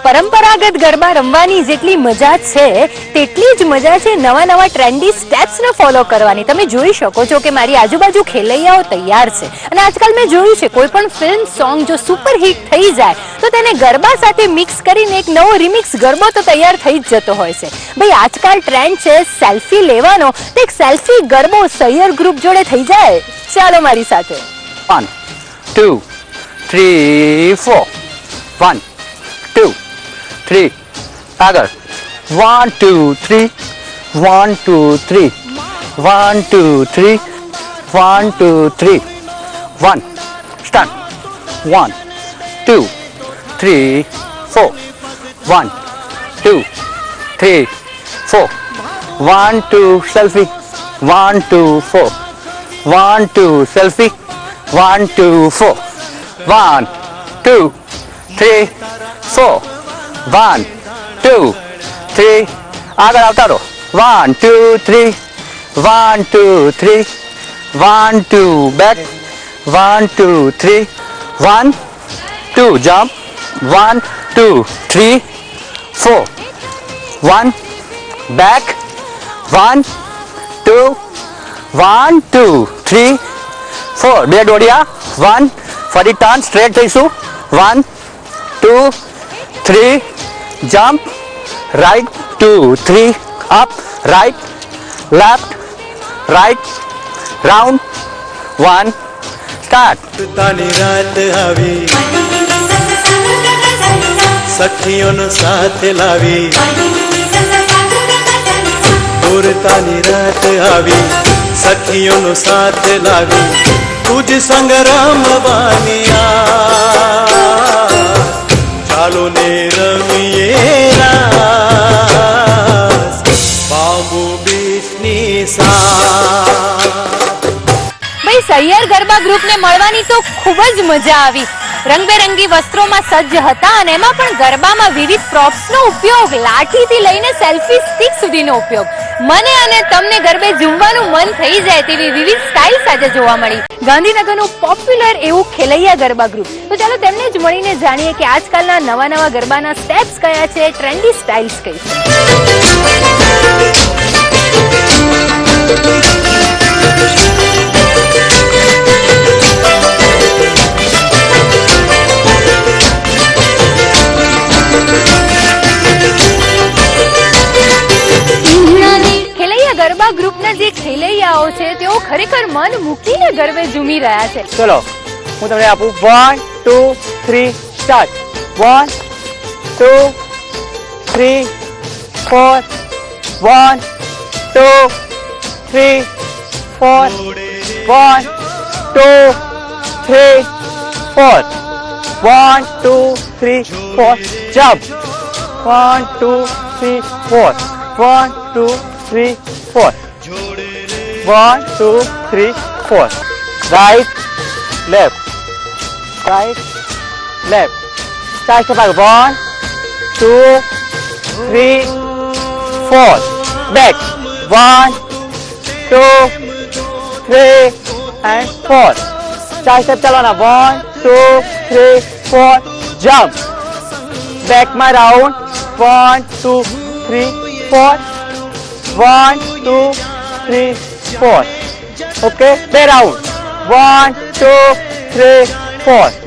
પરંપરાગત ગરબા રમવાની જેટલી મજા છે તેટલી જ મજા છે નવા નવા ટ્રેન્ડી સ્ટેપ્સને ફોલો કરવાની। તમે જોઈ શકો છો કે મારી આજુબાજુ ખેલૈયાઓ તૈયાર છે અને આજકાલ મેં જોયું છે કોઈ પણ ફિલ્મ સોંગ જો સુપર હિટ થઈ જાય તો તેને ગરબા સાથે મિક્સ કરીને એક નવો રિમિક્સ ગરબો તો તૈયાર થઈ જ જતો હોય છે। ભાઈ આજકાલ ટ્રેન્ડ છે સેલ્ફી લેવાનો, તો એક સેલ્ફી ગરબો સૈયર ગ્રુપ જોડે થઈ જાય। ચાલો મારી સાથે। 1 2 3 4 1 2 3 આગળ 1 2 3 1 2 3 1 2 3 1 2 3 1 સ્ટાર્ટ 1 2 3 4 1 2 3 4 1 2 સેલ્ફી 1 2 4 1 2 સેલ્ફી 1 2 4 1 2 3 4 1 2 3 આગળ આવતા રહો 1 2 3 1 2 3 1 2 back 1 2 3 1 2 jump 1 2 3 4 1 back 1 2 1 2 3 4 બે દોડ્યા 1 ફરી ટર્ન સ્ટ્રેટ થઈશું 1 2 3 jump right 2 3 up right left right round 1 start તાની રાત આવી સખીઓનો સાથે લાવી તાની રાત આવી સખીઓનો સાથે લાવી તુજ સંગ રમવાની ચાલો ને રમીએ રાસ બાબુ બીચની ભાઈ સૈયર ગરબા ગ્રુપને મળવાની તો ખૂબ જ મજા આવી। રંગબેરંગી વસ્ત્રોમાં સજ્જ હતા અને એમાં પણ ગરબામાં વિવિધ પ્રોપ્સનો ઉપયોગ, લાઠીથી લઈને સેલ્ફી સ્ટિક સુધીનો ઉપયોગ। મને અને તમને ગરબે ઝૂમવાનું મન થઈ જાય તેવી વિવિધ સ્ટાઇલ સાથે જોવા મળી। ગાંધીનગરનું પોપ્યુલર એવું ખેલૈયા ગરબા ગ્રુપ, તો ચાલો તેમને જ મળીને જાણીએ કે આજકાલના નવા નવા ગરબાના સ્ટેપ્સ કયા છે, ટ્રેન્ડી સ્ટાઇલ્સ કઈ છે। ગરબા ગ્રુપના જે ખેલૈયાઓ છે તેઓ ખરેખર મન મૂકીને ગરબે ઝૂમી રહ્યા છે। ચલો હું તમને આપું 1 2 3 start 1 2 3 4 1 2 3 4 1 2 3 4 1 2 3 4 jump 1 2 3 4 1 2 3 4 1 2 3 4 right left right left side step back 1 2 3 4 back 1 2 3 and 4 side step चलाना 1 2 3 4 jump back my round 1 2 3 4 1 2 3 4 okay, back round 1 2 3 4